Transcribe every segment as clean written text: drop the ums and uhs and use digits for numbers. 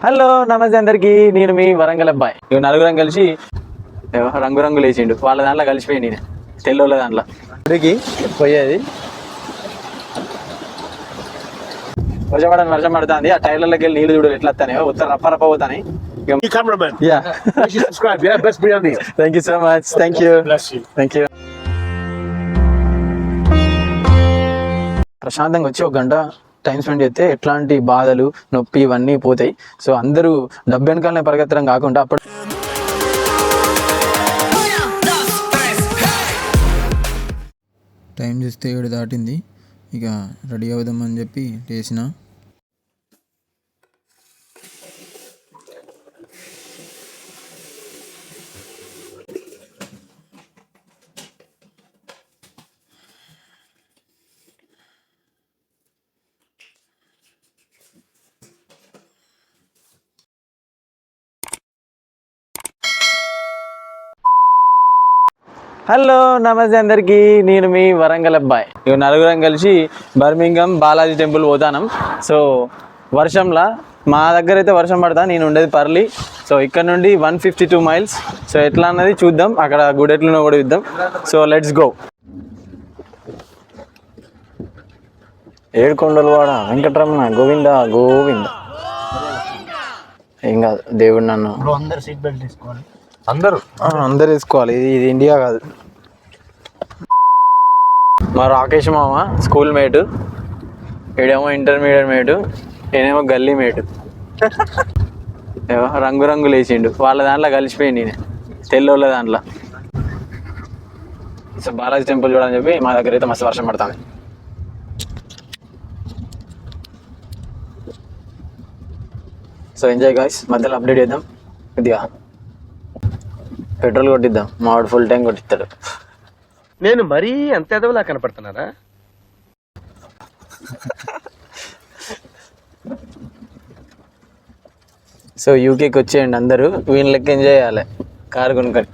Hello నమస్తే అందరికి, నేను మీ వరంగల్ అబ్బాయి. ఇవి నలుగురం కలిసి రంగురంగులు వేసిండు. వాళ్ళ దాంట్లో కలిసిపోయి నేను తెల్లోళ్ళ దాంట్లో గుడికి పోయేది. వర్షం పడుతుంది. ఆ టైర్లకి వెళ్ళి నీళ్ళు చూడరు ఎట్లా వస్తానే, ఉత్తర రప్ప రప్ప పోతాయి. Thank you so much. Thank you. ప్రశాంతంగా వచ్చి ఒక గంట టైం స్పెండ్ చేస్తే ఎట్లాంటి బాధలు నొప్పి ఇవన్నీ పోతాయి. సో అందరూ డబ్బు వెనకాలనే పరిగెత్తడం కాకుండా అప్పుడు టైం చూస్తే 7 దాటింది. ఇక రెడీ అవుదామని చెప్పి లేచిన. హలో నమస్తే అందరికి, నేను మీ వరంగల్ అబ్బాయి. ఇవి నలుగురం కలిసి బర్మింగం బాలాజీ టెంపుల్ పోతానం. సో వర్షంలో మా దగ్గర అయితే వర్షం పడతా, నేను ఉండేది పర్లి. సో ఇక్కడ నుండి 152 మైల్స్. సో ఎట్లా అన్నది చూద్దాం, అక్కడ గుడి ఎట్లున్నా కూడా చూద్దాం. So let's go. ఏడుకొండలవాడ వెంకటరమణ గోవింద గోవింద. ఏం కాదు, దేవుడు నన్ను అందరు సీట్ బెల్ట్ తీసుకోవాలి. అందరు వేసుకోవాలి. ఇది ఇండియా కాదు. మా రాకేష్ మామ స్కూల్ మేటు, ఈడేమో ఇంటర్మీడియట్ మేటు, ఈయనేమో గల్లీ మేటు. రంగురంగులు వేసిండు. వాళ్ళ దాంట్లో కలిసిపోయింది నేను తెల్లోళ్ళ దాంట్లో. సో బాలాజీ టెంపుల్ చూడని చెప్పి మా దగ్గర అయితే మస్తు వర్షం పడుతుంది. So enjoy guys. మధ్యలో అప్డేట్ చేద్దాం కొద్దిగా. పెట్రోల్ కొట్టిద్దాం, మావాడు ఫుల్ ట్యాంక్ కొట్టిస్తాడు. నేను మరీ అంత ఎదవలా కనపడుతున్నారా? సో యూకేకి వచ్చేయండి అందరూ, వీళ్ళ లెక్క ఎంజాయ్ చేయాలి కారు కొనుక్కొని.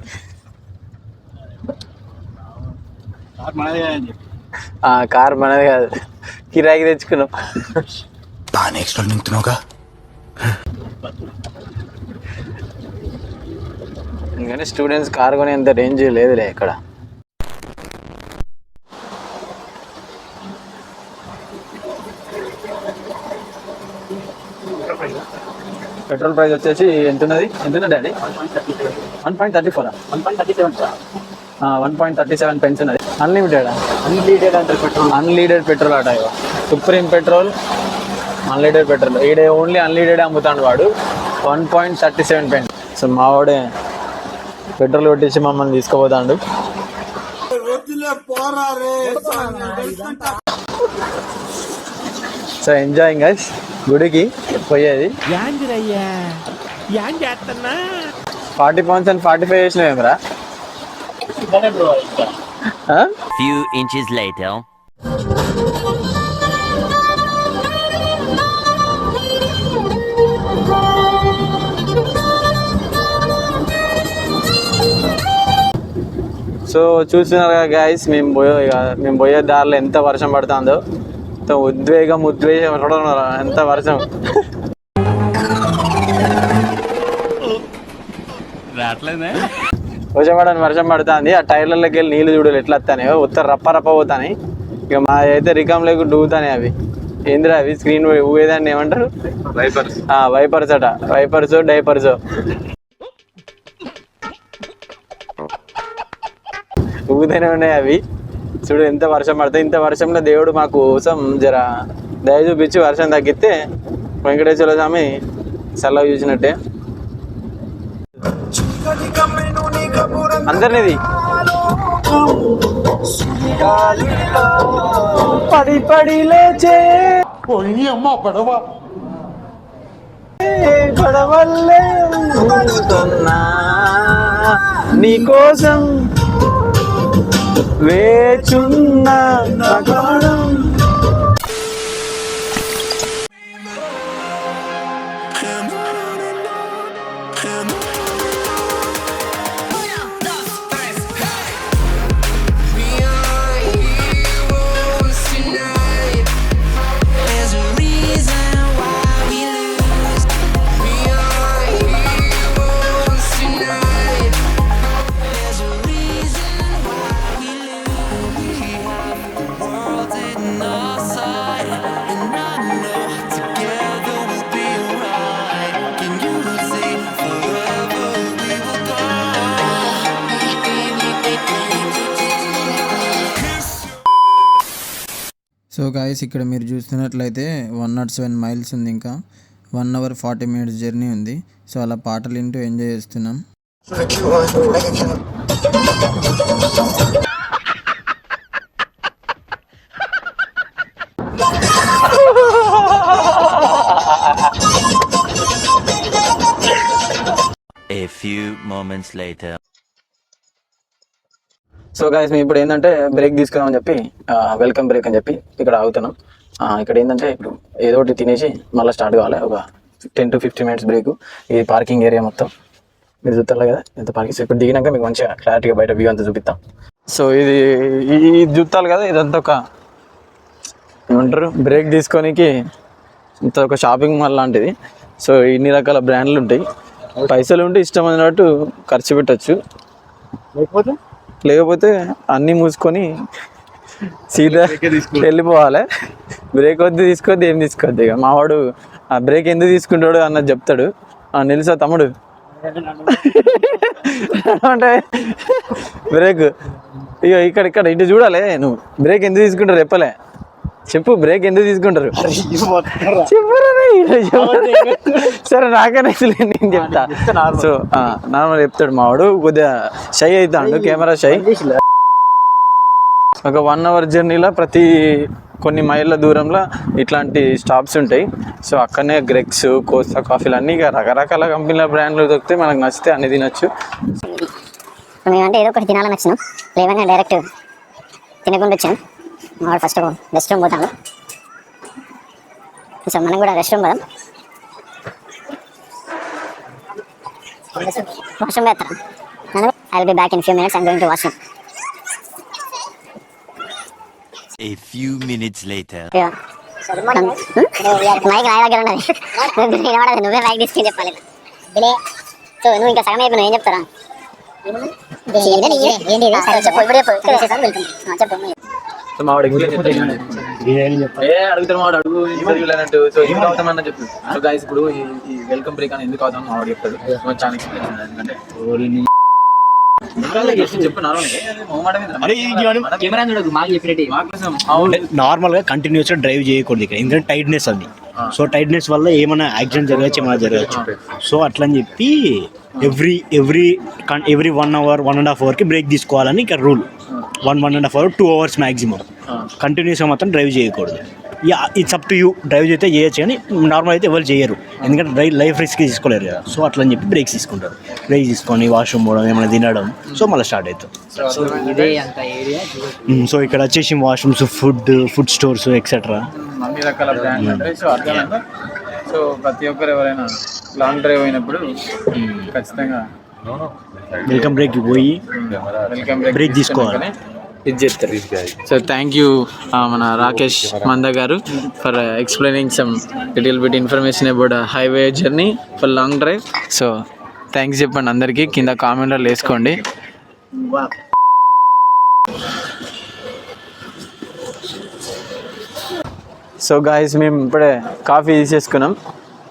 కారు మనది కాదు, కిరాయికి తెచ్చుకున్నాం. ఎందుకంటే స్టూడెంట్స్ కారు కొని అంత రేంజ్ లేదులే ఇక్కడ. పెట్రోల్ ప్రైస్ వచ్చేసి ఎంత ఉన్నది డాడీ? 1.34. 1.37 పెన్స్ ఉన్నది. అన్లిమిటెడ్ అంటే పెట్రోల్, అన్లీడెడ్ పెట్రోల్ అట. Supreme petrol, unleaded petrol. ఈడే ఓన్లీ అన్లీడెడ్ అమ్ముతాడు వాడు. 1.37 పెన్స్. సో మావాడే పెట్రోల్ కొట్టించి మమ్మల్ని తీసుకుపోతాడు. So enjoying guys. గుడికి పోయేది 40 pounds and 45 చేసినవేమరా? Few inches later. So చూస్తున్నారు కదా గైస్, మేము పోయే దారిలో ఎంత వర్షం పడుతుందో. ఉద్వేగం ఎంత వర్షం. వర్షం పడుతుంది. ఆ టైర్లకి వెళ్ళి నీళ్ళు చూడరు ఎట్లా వస్తానే, ఉత్తర రప్ప రప్ప పోతాయి. ఇక మా అయితే రికం లేకుండా డూగుతానే. అవి ఏంద్రా అవి స్క్రీన్ ఊయేదాన్ని ఏమంటారు? వైపర్స్ అట. వైపర్స్ డైపర్స్ ఊగుతూనే ఉన్నాయి అవి. చూడు ఎంత వర్షం పడుతుంది. ఇంత వర్షంలో దేవుడు మా కోసం జర దయ చూపించి వర్షం తగ్గితే వెంకటేశ్వర స్వామి సెలవు చూసినట్టే. అందరినిది పడి పడి లేచే పడవల్లే నీ కోసం వేచున్న నగరం. గాయస్ ఇక్కడ మీరు చూస్తున్నట్లయితే 107 మైల్స్ ఉంది, ఇంకా 1 hour 40 minutes జర్నీ ఉంది. సో అలా పాటలు వింటూ ఎంజాయ్ చేస్తున్నాం. A few moments later. So guys మేము ఇప్పుడు ఏంటంటే బ్రేక్ తీసుకున్నామని చెప్పి వెల్కమ్ బ్రేక్ అని చెప్పి ఇక్కడ ఆగుతున్నాం. ఇక్కడ ఏంటంటే ఇప్పుడు ఏదో ఒకటి తినేసి మళ్ళీ స్టార్ట్ కావాలి. ఒక 10 to 15 minutes బ్రేక్. ఇది పార్కింగ్ ఏరియా మొత్తం మీరు చూస్తారు కదా ఎంత పార్కింగ్. ఇప్పుడు దిగినాక మీకు మంచిగా క్లారిటీగా బయట వ్యూ అంతా చూపిస్తాం. సో ఇది చూస్తారు కదా, ఇదంతా ఒక ఏమంటారు బ్రేక్ తీసుకోనికి ఇంత ఒక షాపింగ్ మాల్ లాంటిది. సో ఇన్ని రకాల బ్రాండ్లు ఉంటాయి. పైసలు ఉంటే ఇష్టం అన్నట్టు ఖర్చు పెట్టచ్చు, లేకపోతే అన్నీ మూసుకొని సీదా వెళ్ళిపోవాలి. బ్రేక్ వద్దు తీసుకోవద్దు ఏం తీసుకోవద్దు. ఇక మావాడు ఆ బ్రేక్ ఎందుకు తీసుకుంటాడు అన్నది చెప్తాడు. నిలుసా తమ్ముడు అంటే బ్రేక్ ఇక ఇక్కడ ఇటు చూడాలి. నువ్వు బ్రేక్ ఎందుకు తీసుకుంటారు చెప్పలే, చెప్పు బ్రేక్ ఎందుకు తీసుకుంటారు సరే నాకనే నేను చెప్తా. సో నార్మల్ చెప్తాడు మావాడు, కొద్దిగా షై అవుతాడు, కెమెరా షై. ఒక 1 hour జర్నీలో ప్రతి కొన్ని మైళ్ళ దూరంలో ఇట్లాంటి స్టాప్స్ ఉంటాయి. సో అక్కడనే గ్రెక్స్, కోస్తా కాఫీలు అన్నీ ఇక రకరకాల కంపెనీల బ్రాండ్లు దొరికితే మనకు నచ్చితే అన్ని తినచ్చు. మేమంటే ఏదో ఒకటి తినాలని వచ్చినాం, లేవని డైరెక్ట్ తినకుండా వచ్చాం. మావాడు ఫస్ట్ రెస్ట్ రూమ్ పోతాడు. సో మనం కూడా రెస్ట్ రూమ్ పోదాం. వాష్రూమ్ వేస్తాం. I will be back in few minutes. I'm going to washroom. A few minutes later. Mic నా దగ్గర ఉన్నది, వినపడదు. నువ్వే మైక్ తీసుకుని చెప్పాలి. సో నువ్వు ఇంకా సగం అయిపోయి నువ్వు ఏం చెప్తారా? చెప్పు ఇప్పుడు చెప్పు. సో మావాడు అడుగుతారు, మావాడు అడుగు ఇంటర్వ్యూలన్నట్టు. సో ఎందుకు అవుతామని చెప్పు. సో గైస్ ఇప్పుడు ఈ వెల్కమ్ బ్రేక్ అని ఎందుకు అవుతాం మావాడు చెప్తాడు. చాలా ఎక్స్ప్లెయిన్. ఎందుకంటే నార్మల్ గా కంటిన్యూస్ గా డ్రైవ్ చేయకూడదు ఇక్కడ, ఎందుకంటే టైట్నెస్ అది. సో టైట్నెస్ వల్ల ఏమైనా యాక్సిడెంట్ జరగచ్చు, ఏమైనా జరగచ్చు. సో అట్లా అని చెప్పి ఎవ్రీ 1 hour 1.5 hour కి బ్రేక్ తీసుకోవాలని ఇక్కడ రూల్. 1.5 hour 2 hours మ్యాక్సిమం కంటిన్యూస్గా మాత్రం డ్రైవ్ చేయకూడదు. It's up to you. Drive చేస్తే చేయొచ్చు, కానీ నార్మల్ అయితే ఎవరు చేయరు, ఎందుకంటే లైఫ్ రిస్క్ తీసుకోలేరు కదా. సో అట్లా అని చెప్పి బ్రేక్స్ తీసుకుంటారు. బ్రేక్ తీసుకొని వాష్రూమ్ పోవడం, ఏమైనా తినడం, సో మళ్ళీ స్టార్ట్ అవుతాం. సో ఇక్కడ వచ్చేసి వాష్రూమ్స్, ఫుడ్ స్టోర్స్ ఎక్సెట్రా అన్ని రకాల బ్రాండ్లు ఉంటాయి. సో అర్థమైందా? సో ప్రతి ఒక్కరు ఎవరైనా లాంగ్ డ్రైవ్ అయినప్పుడు ఖచ్చితంగా వెల్కమ్ బ్రేక్కి పోయి బ్రేక్ తీసుకోవాలి. ఇది చెప్తారు. సో థ్యాంక్ యూ మన రాకేష్ మంద గారు for explaining some little bit information about highway journey for long drive. So thanks చెప్పండి అందరికీ, కింద కామెంట్లో వేసుకోండి. సో గాయస్ మేము ఇప్పుడే కాఫీ తీసేసుకున్నాం.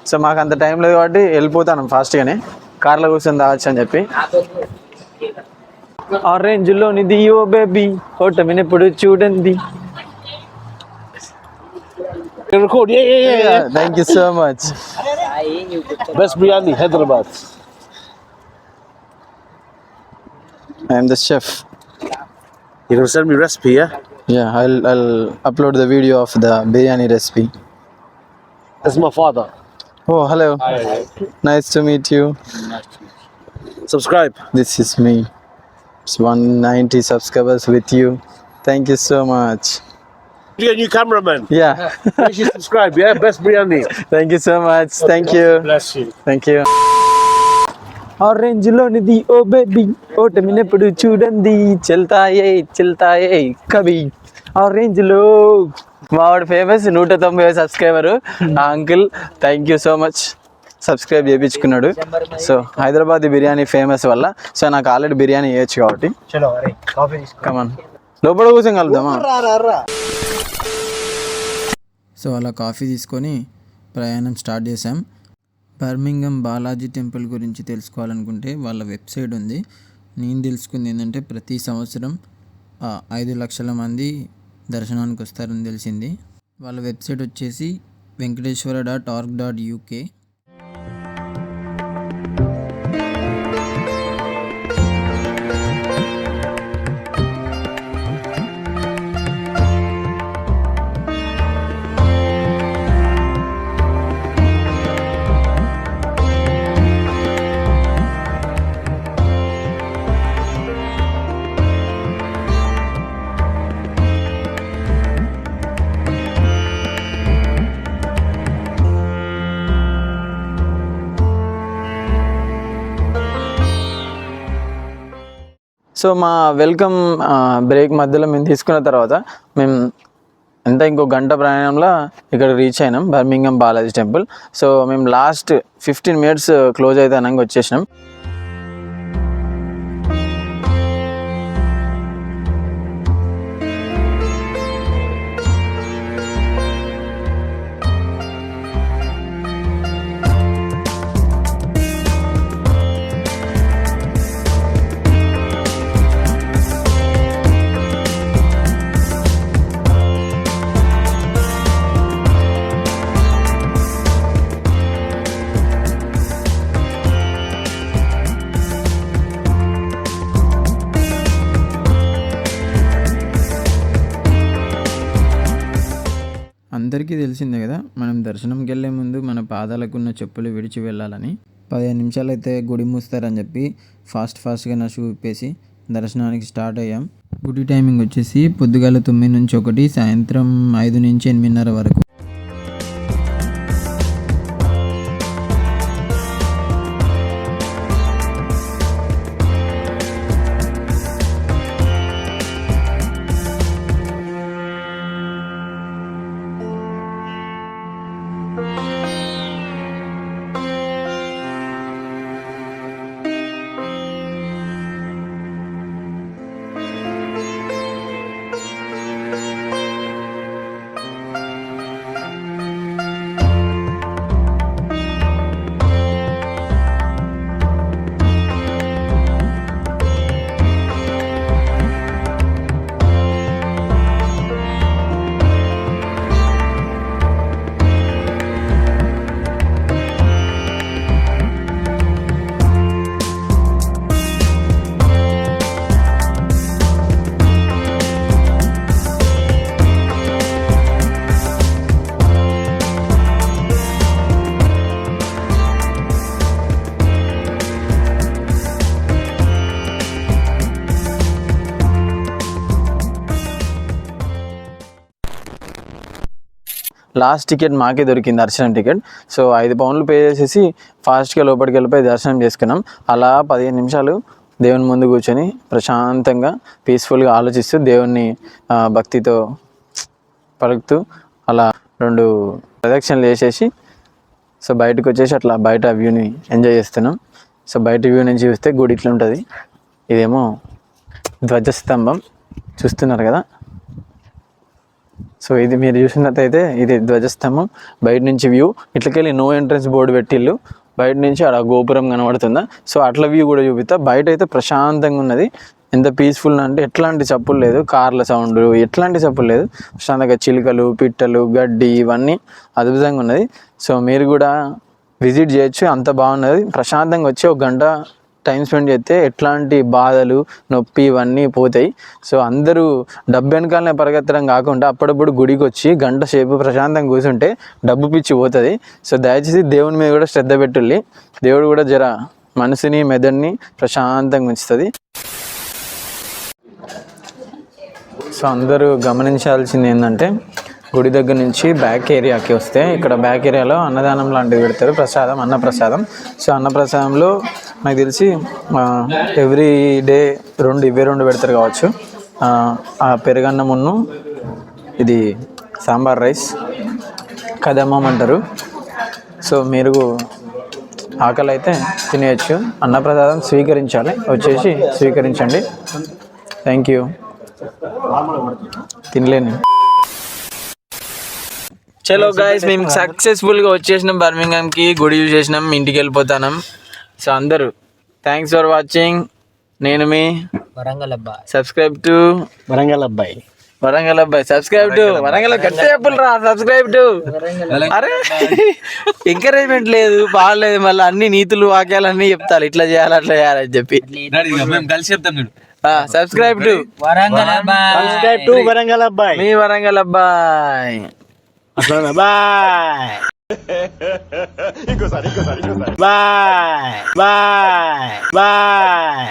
సో మాకు అంత టైం లేదు కాబట్టి వెళ్ళిపోతాను ఫాస్ట్గానే, కార్లో కూర్చొని తాగొచ్చు అని చెప్పి. ఆరెంజ్లోనిది ఓ బేబీ ఓటమినప్పుడు చూడండి. Thank you so much. Best biryani Hyderabad. I'm the chef. You can send me recipe, yeah? Yeah, I'll upload the video of the biryani recipe. That's my father. Oh, hello. Hi. Nice to meet you. Subscribe. This is me. It's 190 subscribers with you. Thank you so much. Be a new cameraman. Yeah. You should subscribe, yeah? Best biryani. Thank you so much. Thank you. Bless you. Thank you. Orange లోనిది oh baby ఓటమినప్పుడు చూడండి చెల్తాయే కవి orange లో. మావాడు famous 190 subscriber ఆ uncle. Thank you so much. Subscribe చేయించుకున్నాడు. So Hyderabad biryani famous వల్ల. సో నాకు ఆల్రెడీ బిర్యానీ వేయచ్చు కాబట్టి కమాన్ లోపల కూర్చొని కలుద్దామా. సో అలా కాఫీ తీసుకొని ప్రయాణం స్టార్ట్ చేసాం. బర్మింగం బాలాజీ టెంపుల్ గురించి తెలుసుకోవాలనుకుంటే వాళ్ళ వెబ్సైట్ ఉంది. నేను తెలుసుకుంది ఏంటంటే ప్రతి సంవత్సరం 5 లక్షల మంది దర్శనానికి వస్తారని తెలిసింది. వాళ్ళ వెబ్సైట్ వచ్చేసి venkateshwara.org.uk. సో మా వెల్కమ్ బ్రేక్ మధ్యలో మేము తీసుకున్న తర్వాత మేము ఇంకో గంట ప్రయాణంలో ఇక్కడ రీచ్ అయినాం బర్మింగం బాలాజీ టెంపుల్. సో మేము లాస్ట్ 15 minutes క్లోజ్ అయితే అనగా వచ్చేసినాం. అందరికీ తెలిసిందే కదా, మనం దర్శనంకి వెళ్ళే ముందు మన పాదాలకున్న చెప్పులు విడిచి వెళ్ళాలని. 15 నిమిషాలు అయితే గుడి మూస్తారని చెప్పి ఫాస్ట్గా నా షూ విప్పేసి దర్శనానికి స్టార్ట్ అయ్యాం. గుడి టైమింగ్ వచ్చేసి పొద్దుగాల 9 నుంచి 1, సాయంత్రం 5 నుంచి 8:30 వరకు. లాస్ట్ టికెట్ మాకే దొరికింది, దర్శనం టికెట్. సో 5 pounds పే చేసేసి ఫాస్ట్గా లోపలికి వెళ్ళిపోయి దర్శనం చేసుకున్నాం. అలా 15 నిమిషాలు దేవుని ముందు కూర్చొని ప్రశాంతంగా పీస్ఫుల్గా ఆలోచిస్తూ దేవుణ్ణి భక్తితో పలుకుతూ అలా 2 ప్రదక్షిణలు చేసేసి సో బయటకు వచ్చేసి అట్లా బయట వ్యూని ఎంజాయ్ చేస్తున్నాం. సో బయట వ్యూ నుంచి చూస్తే గుడి ఇట్లా ఉంటుంది. ఇదేమో ధ్వజస్తంభం చూస్తున్నారు కదా. సో ఇది మీరు చూసినట్టయితే ఇది ధ్వజస్తంభం. బయట నుంచి వ్యూ ఇట్లకెళ్ళి నో ఎంట్రన్స్ బోర్డు పెట్టిళ్ళు. బయట నుంచి అక్కడ గోపురం కనబడుతుందా. సో అట్లా వ్యూ కూడా చూపిస్తా. బయట అయితే ప్రశాంతంగా ఉన్నది. ఎంత పీస్ఫుల్ అంటే ఎట్లాంటి చప్పులు లేదు, కార్ల సౌండ్ ఎట్లాంటి చప్పులు లేదు. ప్రశాంతంగా చిలుకలు, పిట్టలు, గడ్డి ఇవన్నీ అద్భుతంగా ఉన్నది. సో మీరు కూడా విజిట్ చేయొచ్చు, అంత బాగున్నది. ప్రశాంతంగా వచ్చి 1 గంట టైం స్పెండ్ చేస్తే ఎట్లాంటి బాధలు, నొప్పి ఇవన్నీ పోతాయి. సో అందరూ డబ్బు వెనకాలనే పరిగెత్తడం కాకుండా అప్పుడప్పుడు గుడికి వచ్చి 1 గంట సేపు ప్రశాంతంగా కూర్చుంటే డబ్బు పిచ్చి పోతుంది. సో దయచేసి దేవుని మీద కూడా శ్రద్ధ పెట్టుల్లి. దేవుడు కూడా జర మనసుని మెదడుని ప్రశాంతంగా ఉంచుతుంది. సో అందరూ గమనించాల్సింది ఏంటంటే గుడి దగ్గర నుంచి బ్యాక్ ఏరియాకి వస్తే ఇక్కడ బ్యాక్ ఏరియాలో అన్నదానం లాంటివి పెడతారు, ప్రసాదం, అన్నప్రసాదం. సో అన్నప్రసాదంలో నాకు తెలిసి ఎవ్రీ డే 2 పెడతారు కావచ్చు. ఆ పెరుగన్నమును ఇది సాంబార్ రైస్ కదమ్మం అంటారు. సో మీరు ఆకలి అయితే తినేయచ్చు. అన్నప్రసాదం స్వీకరించాలి, వచ్చేసి స్వీకరించండి. Thank you. తినలేను. చలో గాయస్, మేము సక్సెస్ఫుల్గా వచ్చేసినాం బర్మింగంకి. గుడి చూసేసినాం, ఇంటికి వెళ్ళిపోతాం. సో అందరూ థ్యాంక్స్ ఫర్ వాచింగ్. నేను మీ వరంగల్ అబ్బాయి. సబ్స్క్రైబ్ టు వరంగల్ అబ్బాయి. వరంగల్ అబ్బాయి సబ్స్క్రైబ్ టు వరంగల్ గట్టి చెప్పులు రా సబ్స్క్రైబ్ టు అరే ఎంకరేజ్మెంట్ లేదు బాగలేదు మళ్ళీ అన్ని నీతులు వాక్యాలు అన్ని చెప్తారు ఇట్లా చేయాలి అట్లా చేయాలని చెప్పి కలిసి చెప్తాం చూడు subscribe to subscribe to Warangal అబ్బాయి మీ వరంగల్ అబ్బాయి అట్లా బాయ్ బాయ్ బాయ్ బాయ్